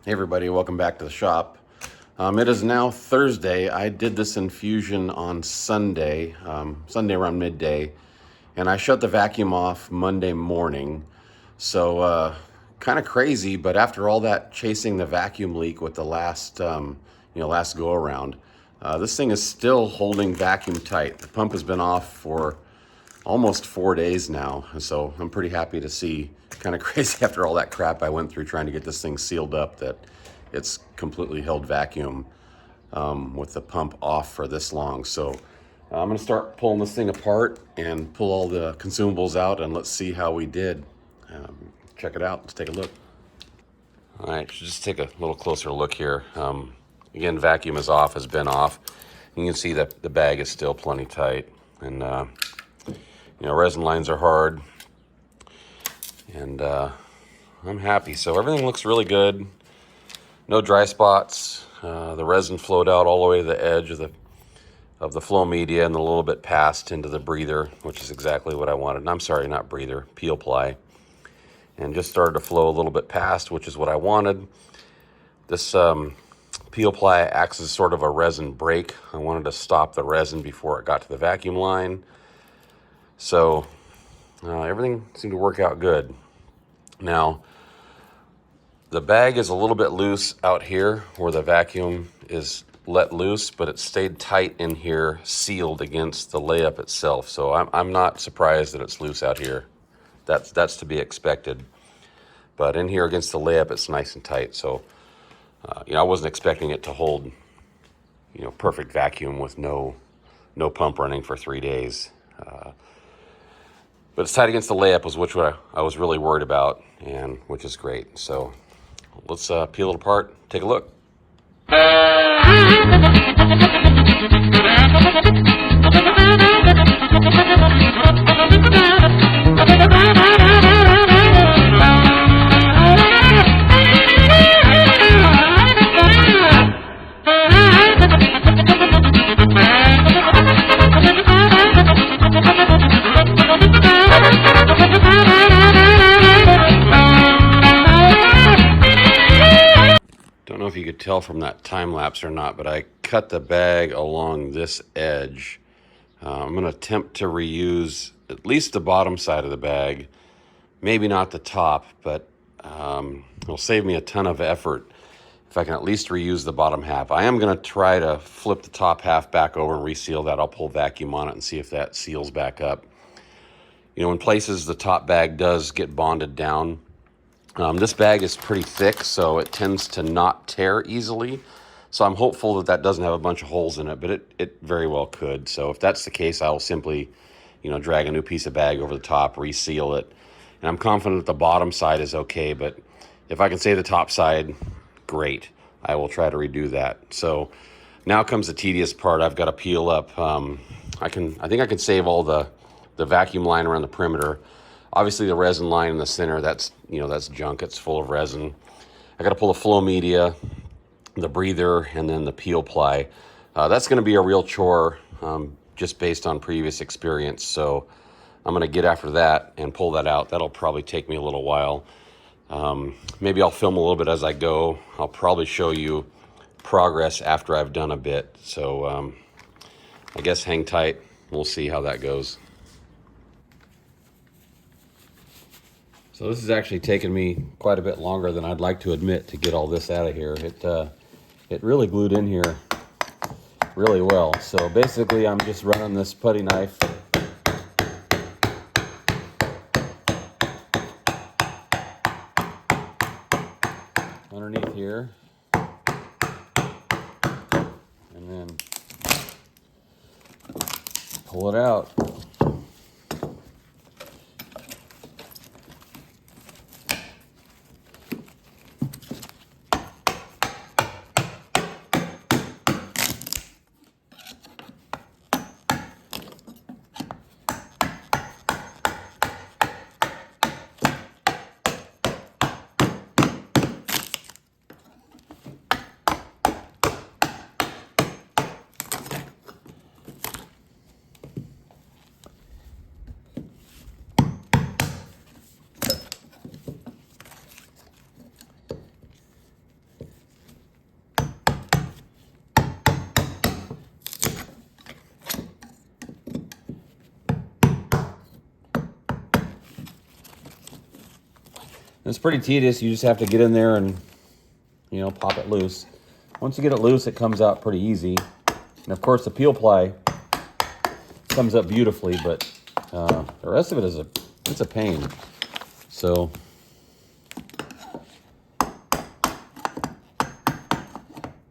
Hey everybody, welcome back to the shop. It is now Thursday. I did this infusion on Sunday, Sunday around midday, and I shut the vacuum off Monday morning. So kind of crazy, but after all that chasing the vacuum leak with the last, last go around, this thing is still holding vacuum tight. The pump has been off for almost 4 days now, so I'm pretty happy to see. Kind of crazy after all that crap I went through trying to get this thing sealed up that it's completely held vacuum with the pump off for this long. So I'm going to start pulling this thing apart and pull all the consumables out, and let's see how we did. Check it out. Let's take a look. All right, just take a little closer look here. Again, vacuum is off, has been off. You can see that the bag is still plenty tight, and resin lines are hard, and I'm happy. So everything looks really good. No dry spots. The resin flowed out all the way to the edge of the flow media and a little bit past into the breather, which is exactly what I wanted. And I'm sorry, not breather, peel ply. And just started to flow a little bit past, which is what I wanted. This peel ply acts as sort of a resin brake. I wanted to stop the resin before it got to the vacuum line. So everything seemed to work out good. Now, the bag is a little bit loose out here where the vacuum is let loose, but it stayed tight in here, sealed against the layup itself. So I'm not surprised that it's loose out here. That's to be expected. But in here against the layup, it's nice and tight. So, I wasn't expecting it to hold, perfect vacuum with no pump running for 3 days. But it's tight against the layup was which I was really worried about, and which is great. So let's peel it apart, take a look. Don't know if you could tell from that time lapse or not, but I cut the bag along this edge. I'm going to attempt to reuse at least the bottom side of the bag, maybe not the top, but it'll save me a ton of effort if I can at least reuse the bottom half. I am going to try to flip the top half back over and reseal that. I'll pull vacuum on it and see if that seals back up. In places the top bag does get bonded down. This bag is pretty thick, so it tends to not tear easily. So I'm hopeful that doesn't have a bunch of holes in it, but it very well could. So if that's the case, I'll simply, drag a new piece of bag over the top, reseal it. And I'm confident that the bottom side is okay, but if I can save the top side, great. I will try to redo that. So now comes the tedious part. I've got to peel up. I think I can save all the vacuum line around the perimeter. Obviously the resin line in the center, that's junk. It's full of resin. I got to pull the flow media, the breather, and then the peel ply. That's going to be a real chore, just based on previous experience. So I'm going to get after that and pull that out. That'll probably take me a little while. Maybe I'll film a little bit as I go. I'll probably show you progress after I've done a bit. So I guess hang tight. We'll see how that goes. So this has actually taken me quite a bit longer than I'd like to admit to get all this out of here. It really glued in here really well. So basically I'm just running this putty knife underneath here, and then pull it out. It's pretty tedious. You just have to get in there and, you know, pop it loose. Once you get it loose, it comes out pretty easy. And of course, the peel ply comes up beautifully, but the rest of it is it's a pain. So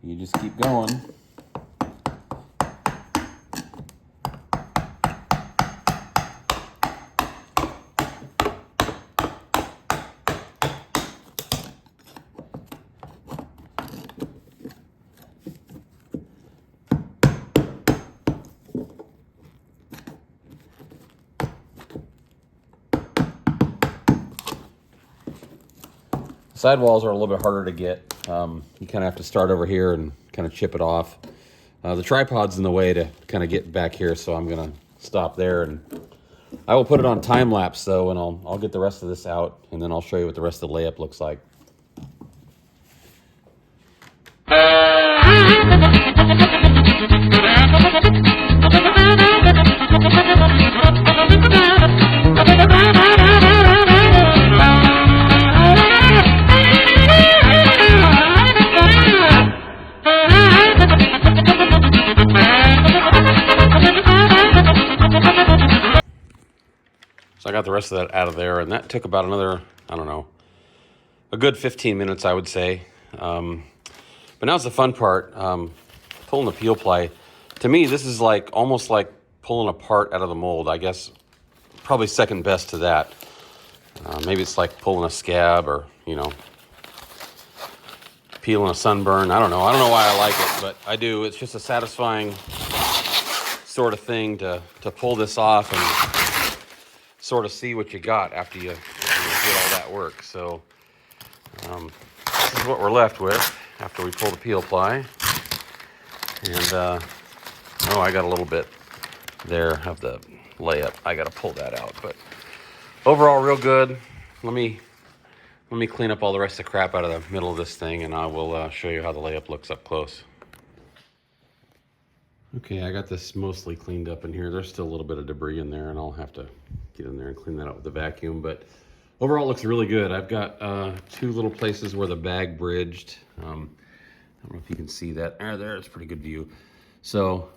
you just keep going. Sidewalls are a little bit harder to get. You kind of have to start over here and kind of chip it off. The tripod's in the way to kind of get back here, so I'm gonna stop there, and I will put it on time lapse though, and I'll get the rest of this out, and then I'll show you what the rest of the layup looks like. So I got the rest of that out of there, and that took about another, I don't know, a good 15 minutes, I would say. But now's the fun part, pulling the peel ply. To me, this is like almost like pulling a part out of the mold. I guess probably second best to that. Maybe it's like pulling a scab, or, you know, peeling a sunburn. I don't know why I like it, but I do. It's just a satisfying sort of thing to pull this off and sort of see what you got after you get all that work. So this is what we're left with after we pull the peel ply. And oh, I got a little bit there of the layup. I got to pull that out, but overall real good. Let me clean up all the rest of the crap out of the middle of this thing, and I will show you how the layup looks up close. Okay, I got this mostly cleaned up in here. There's still a little bit of debris in there, and I'll have to get in there and clean that out with the vacuum. But overall, it looks really good. I've got two little places where the bag bridged. I don't know if you can see that. There, it's a pretty good view. So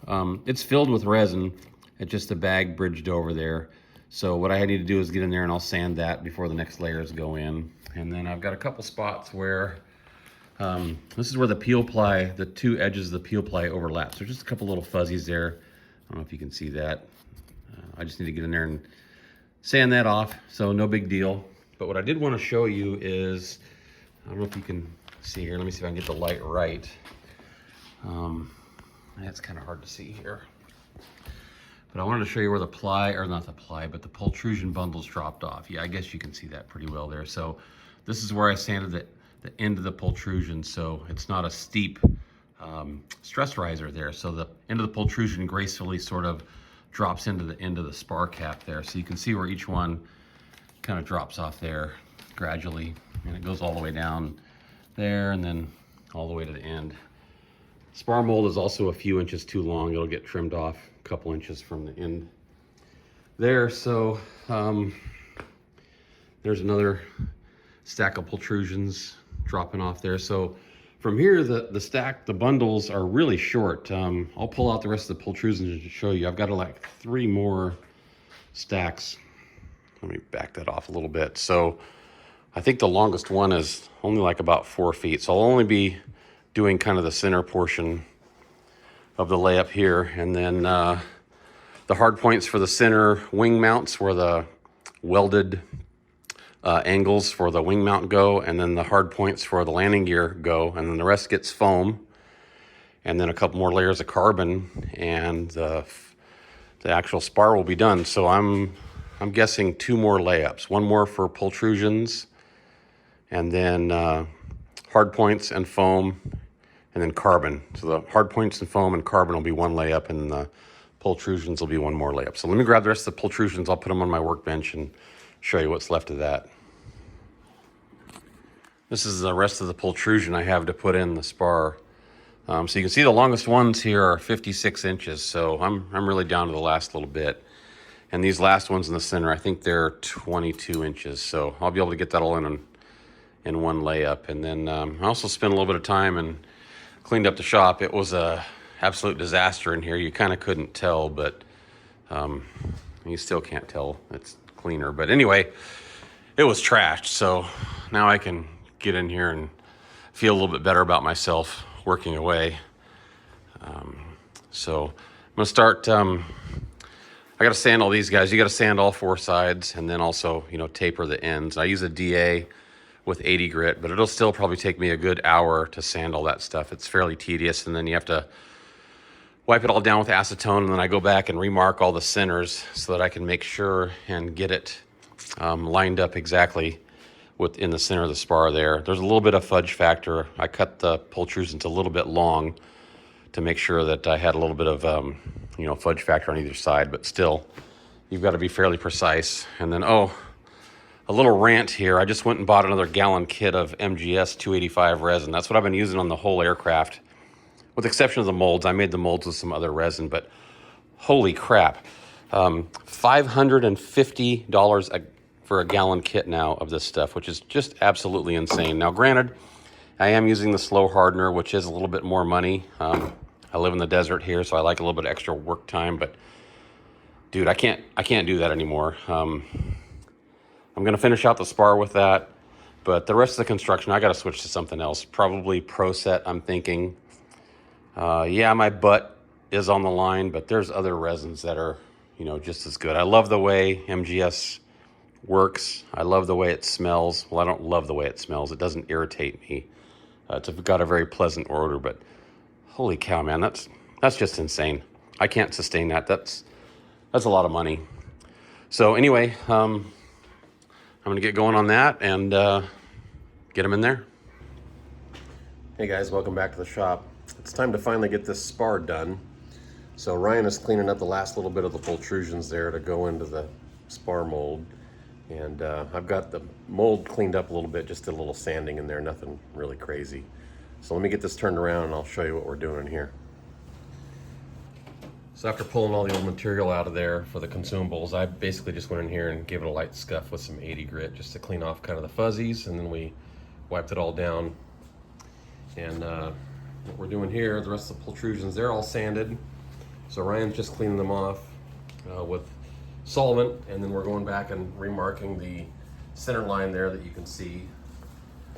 it's filled with resin. It's just the bag bridged over there. So what I need to do is get in there and I'll sand that before the next layers go in. And then I've got a couple spots where this is where the peel ply, the two edges of the peel ply overlap. So just a couple little fuzzies there. I don't know if you can see that. I just need to get in there and sand that off, so no big deal. But what I did want to show you is, I don't know if you can see here. Let me see if I can get the light right. That's kind of hard to see here. But I wanted to show you where the ply, or not the ply, but the pultrusion bundles dropped off. Yeah, I guess you can see that pretty well there. So this is where I sanded the end of the pultrusion, so it's not a steep stress riser there. So the end of the pultrusion gracefully sort of drops into the end of the spar cap there. So you can see where each one kind of drops off there gradually, and it goes all the way down there and then all the way to the end. Spar mold is also a few inches too long. It'll get trimmed off a couple inches from the end there. So there's another stack of pultrusions dropping off there. So from here, the bundles are really short. I'll pull out the rest of the pultrusions to show you. I've got like 3 more stacks. Let me back that off a little bit. So I think the longest one is only like about 4 feet. So I'll only be doing kind of the center portion of the layup here. And then the hard points for the center wing mounts where the welded angles for the wing mount go, and then the hard points for the landing gear go, and then the rest gets foam, and then a couple more layers of carbon, and the actual spar will be done. So I'm guessing 2 more layups, 1 more for pultrusions, and then hard points and foam, and then carbon. So the hard points and foam and carbon will be 1 layup, and the pultrusions will be 1 more layup. So let me grab the rest of the pultrusions. I'll put them on my workbench and show you what's left of that. This is the rest of the pultrusion I have to put in the spar. So you can see the longest ones here are 56 inches. So I'm really down to the last little bit. And these last ones in the center, I think they're 22 inches. So I'll be able to get that all in in one layup. And then I also spent a little bit of time and cleaned up the shop. It was a absolute disaster in here. You kind of couldn't tell, but you still can't tell. It's cleaner. But anyway, it was trashed. So now I can get in here and feel a little bit better about myself working away. So I'm gonna start, I gotta sand all these guys. You gotta sand all four sides and then also, you know, taper the ends. I use a DA with 80 grit, but it'll still probably take me a good hour to sand all that stuff. It's fairly tedious, and then you have to wipe it all down with acetone, and then I go back and remark all the centers so that I can make sure and get it lined up exactly within the center of the spar there. There's a little bit of fudge factor. I cut the pultrusions a little bit long to make sure that I had a little bit of you know, fudge factor on either side, but still, you've got to be fairly precise. And then, oh, a little rant here. I just went and bought another gallon kit of MGS 285 resin. That's what I've been using on the whole aircraft, with the exception of the molds. I made the molds with some other resin, but holy crap. $550 for a gallon kit now of this stuff, which is just absolutely insane. Now, granted, I am using the slow hardener, which is a little bit more money. I live in the desert here, so I like a little bit of extra work time, but dude, I can't do that anymore. I'm gonna finish out the spar with that, but the rest of the construction, I gotta switch to something else. Probably Pro Set, I'm thinking. Yeah, my butt is on the line, but there's other resins that are, you know, just as good. I love the way MGS works. I love the way it smells. Well, I don't love the way it smells. It doesn't irritate me. It's got a very pleasant odor, but holy cow, man, that's just insane. I can't sustain that. That's a lot of money. So anyway, I'm gonna get going on that and get them in there. Hey guys, welcome back to the shop. It's time to finally get this spar done. So Ryan is cleaning up the last little bit of the pultrusions there to go into the spar mold. And I've got the mold cleaned up a little bit, just did a little sanding in there, nothing really crazy. So let me get this turned around and I'll show you what we're doing here. So after pulling all the old material out of there for the consumables, I basically just went in here and gave it a light scuff with some 80 grit just to clean off kind of the fuzzies, and then we wiped it all down. And what we're doing here, the rest of the pultrusions, they're all sanded. So Ryan's just cleaning them off with solvent, and then we're going back and remarking the center line there that you can see.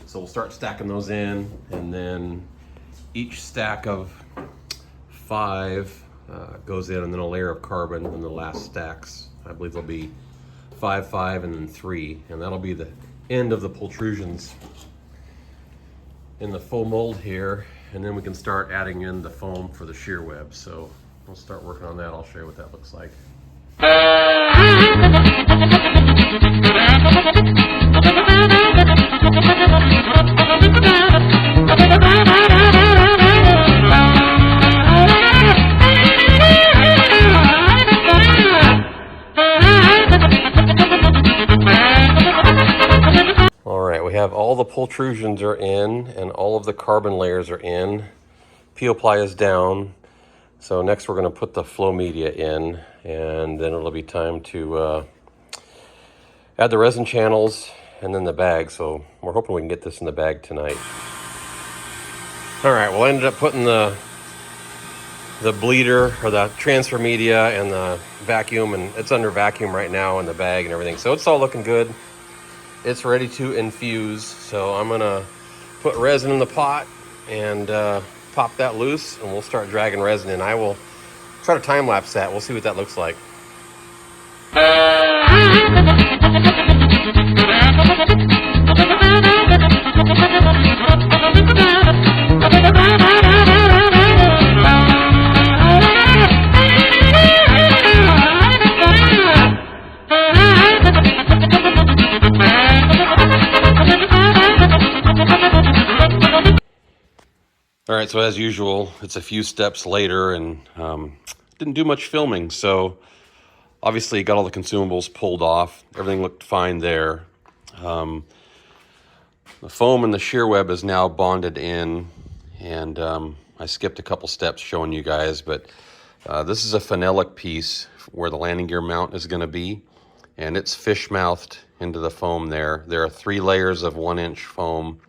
So we'll start stacking those in, and then each stack of 5 goes in, and then a layer of carbon, and the last stacks, I believe there'll be 5, 5, and then 3, and that'll be the end of the pultrusions in the full mold here, and then we can start adding in the foam for the shear web. So we'll start working on that. I'll show you what that looks like. All right, we have all the pultrusions are in and all of the carbon layers are in. Peel ply is down. So next we're going to put the flow media in, and then it'll be time to add the resin channels and then the bag. So we're hoping we can get this in the bag tonight. All right, well, I ended up putting the bleeder or the transfer media and the vacuum, and it's under vacuum right now in the bag and everything. So it's all looking good. It's ready to infuse. So I'm gonna put resin in the pot and pop that loose, and we'll start dragging resin in. I will try to time lapse that. We'll see what that looks like. All right, so as usual, it's a few steps later, and didn't do much filming. So obviously got all the consumables pulled off. Everything looked fine there. The foam and the shear web is now bonded in, and I skipped a couple steps showing you guys, but this is a phenolic piece where the landing gear mount is going to be, and it's fish mouthed into the foam there. There are 3 layers of 1-inch foam,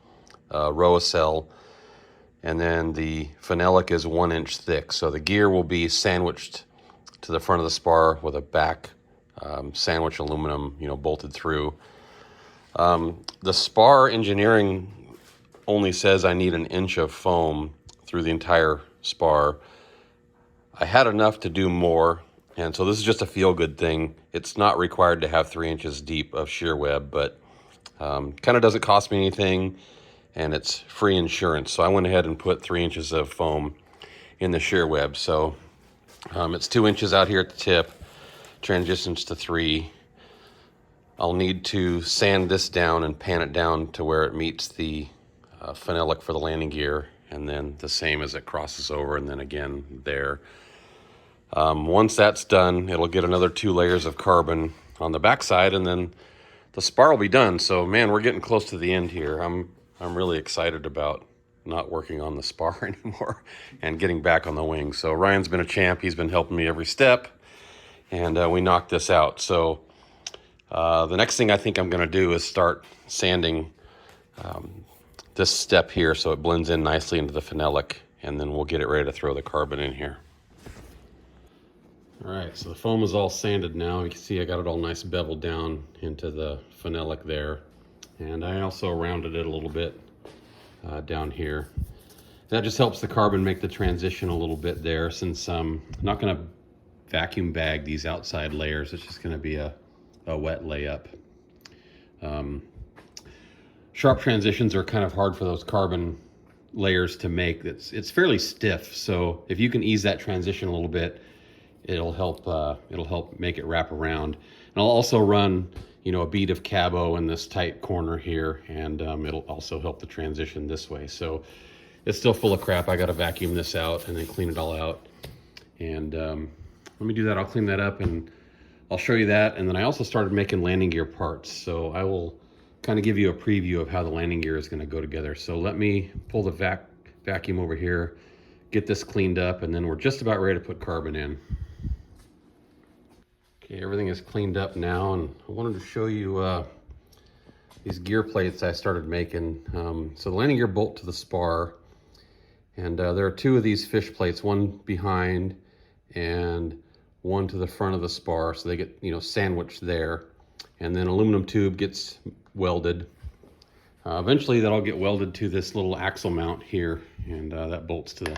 Roacell, and then the phenolic is 1 inch thick. So the gear will be sandwiched to the front of the spar with a back sandwich aluminum, bolted through. The spar engineering only says I need 1 inch of foam through the entire spar. I had enough to do more, and so this is just a feel-good thing. It's not required to have 3 inches deep of shear web, but kind of doesn't cost me anything, and it's free insurance. So I went ahead and put 3 inches of foam in the shear web. So it's 2 inches out here at the tip, transitions to 3. I'll need to sand this down and pan it down to where it meets the phenolic for the landing gear, and then the same as it crosses over, and then again there. Once that's done, it'll get another 2 layers of carbon on the backside, and then the spar will be done. So man, we're getting close to the end here. I'm really excited about not working on the spar anymore and getting back on the wing. So Ryan's been a champ. He's been helping me every step, and we knocked this out. So the next thing I think I'm going to do is start sanding this step here so it blends in nicely into the phenolic, and then we'll get it ready to throw the carbon in here. All right, so the foam is all sanded now. You can see I got it all nice beveled down into the phenolic there. And I also rounded it a little bit down here. That just helps the carbon make the transition a little bit there, since I'm not going to vacuum bag these outside layers. It's just going to be a wet layup. Sharp transitions are kind of hard for those carbon layers to make. It's fairly stiff, so if you can ease that transition a little bit, it'll help make it wrap around. And I'll also run a bead of cabo in this tight corner here, and it'll also help the transition this way. So it's still full of crap. I got to vacuum this out and then clean it all out. And let me do that. I'll clean that up and I'll show you that. And then I also started making landing gear parts. So I will kind of give you a preview of how the landing gear is going to go together. So let me pull the vacuum over here, get this cleaned up, and then we're just about ready to put carbon in. Okay, everything is cleaned up now, and I wanted to show you these gear plates I started making. So the landing gear bolt to the spar, and there are 2 of these fish plates, one behind and one to the front of the spar, so they get sandwiched there, and then aluminum tube gets welded. Eventually that'll get welded to this little axle mount here, and that bolts to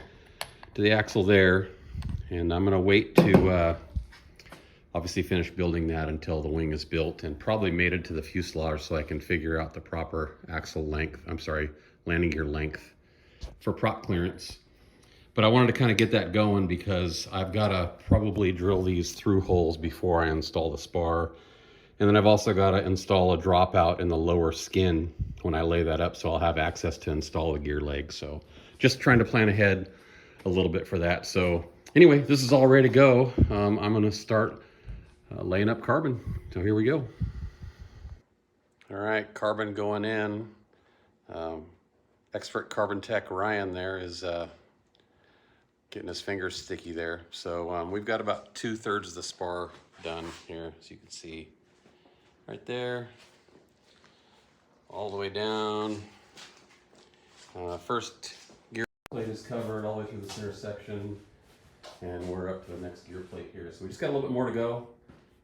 the axle there. And I'm going to wait to obviously finish building that until the wing is built and probably mated to the fuselage, so I can figure out the proper landing gear length for prop clearance. But I wanted to kind of get that going because I've got to probably drill these through holes before I install the spar. And then I've also got to install a dropout in the lower skin when I lay that up, so I'll have access to install the gear leg. So just trying to plan ahead a little bit for that. So anyway, this is all ready to go. I'm going to start laying up carbon. So here we go. All right, carbon going in. Expert carbon tech Ryan there is getting his fingers sticky there. So we've got about 2/3 of the spar done here, as you can see right there, all the way down. First gear plate is covered all the way through the center section, and we're up to the next gear plate here. So we just got a little bit more to go,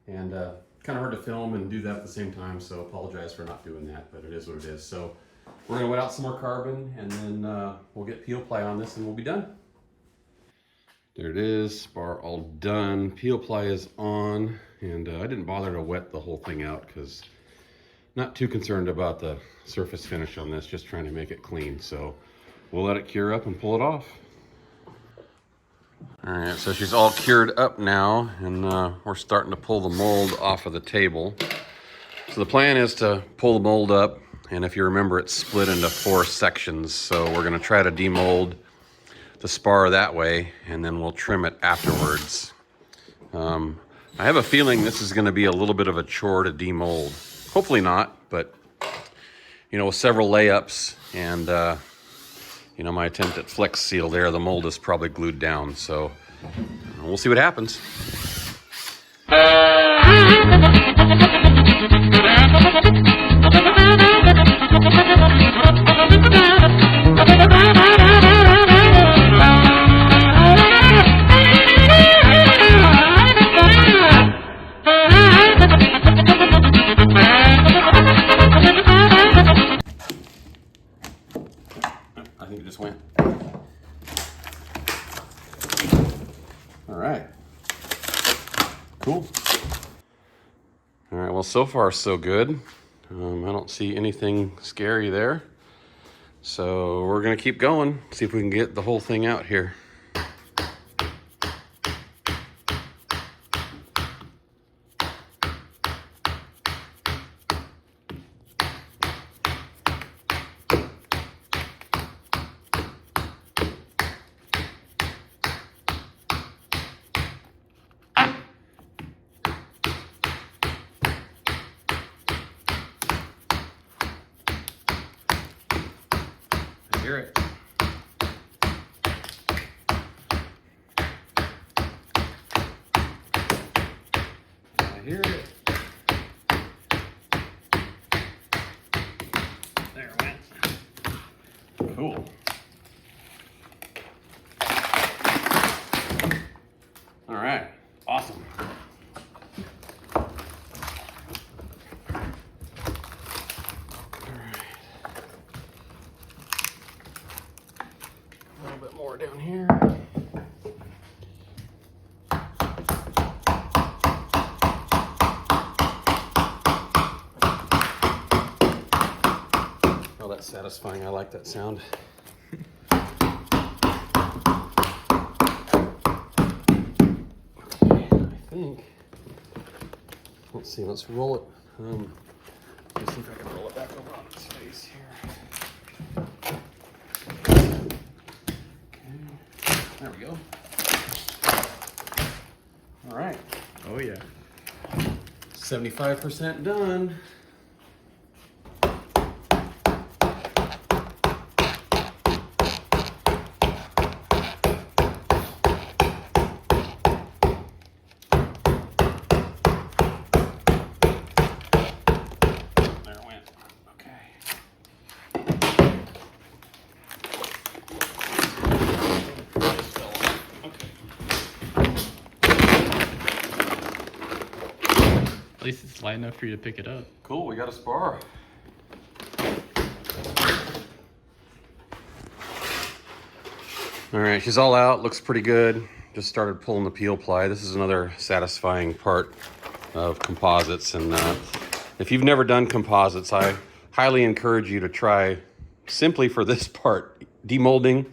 and kind of hard to film and do that at the same time, so apologize for not doing that, but it is what it is. So we're gonna wet out some more carbon, and then we'll get peel ply on this and we'll be done. There it is, spar all done. Peel ply is on, and I didn't bother to wet the whole thing out because not too concerned about the surface finish on this, just trying to make it clean. So we'll let it cure up and pull it off. All right, so she's all cured up now, and we're starting to pull the mold off of the table. So the plan is to pull the mold up, and if you remember, it's split into 4 sections. So we're gonna try to demold the spar that way, and then we'll trim it afterwards. I have a feeling this is going to be a little bit of a chore to demold. Hopefully not, but with several layups and my attempt at flex seal there, the mold is probably glued down. So we'll see what happens. I think it just went. All right. Cool. All right, well, so far so good. I don't see anything scary there. So we're gonna keep going, see if we can get the whole thing out here. I hear it. I hear it. There it went. Cool. All right, awesome. More down here. Oh, that's satisfying. I like that sound. Okay, I think. Let's see. Let's roll it. Let's see if I can roll it back over on its face here. There we go. All right. Oh yeah. 75% done. There it went. Okay. At least it's light enough for you to pick it up. Cool, we got a spar. All right, she's all out, looks pretty good. Just started pulling the peel ply. This is another satisfying part of composites. And if you've never done composites, I highly encourage you to try, simply for this part, demolding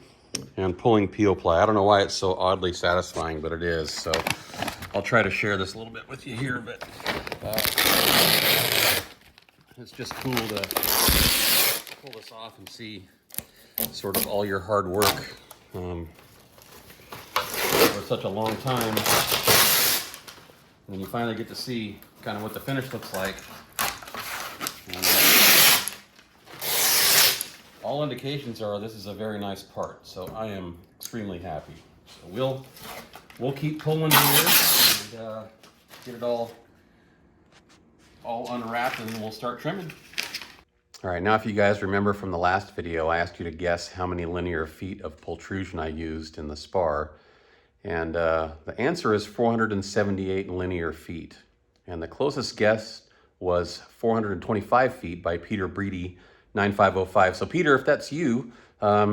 and pulling peel ply. I don't know why it's so oddly satisfying, but it is. So I'll try to share this a little bit with you here, but it's just cool to pull this off and see sort of all your hard work for such a long time. And you finally get to see kind of what the finish looks like. And, all indications are this is a very nice part, so I am extremely happy. So we'll keep pulling here and get it all unwrapped, and then we'll start trimming. All right, now if you guys remember from the last video, I asked you to guess how many linear feet of pultrusion I used in the spar. And the answer is 478 linear feet. And the closest guess was 425 feet by Peter Breedy, 9505. So Peter, if that's you,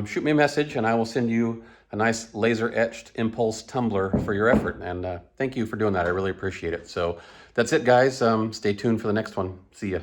shoot me a message and I will send you a nice laser etched impulse tumbler for your effort. And thank you for doing that. I really appreciate it. So that's it, guys. Stay tuned for the next one. See ya.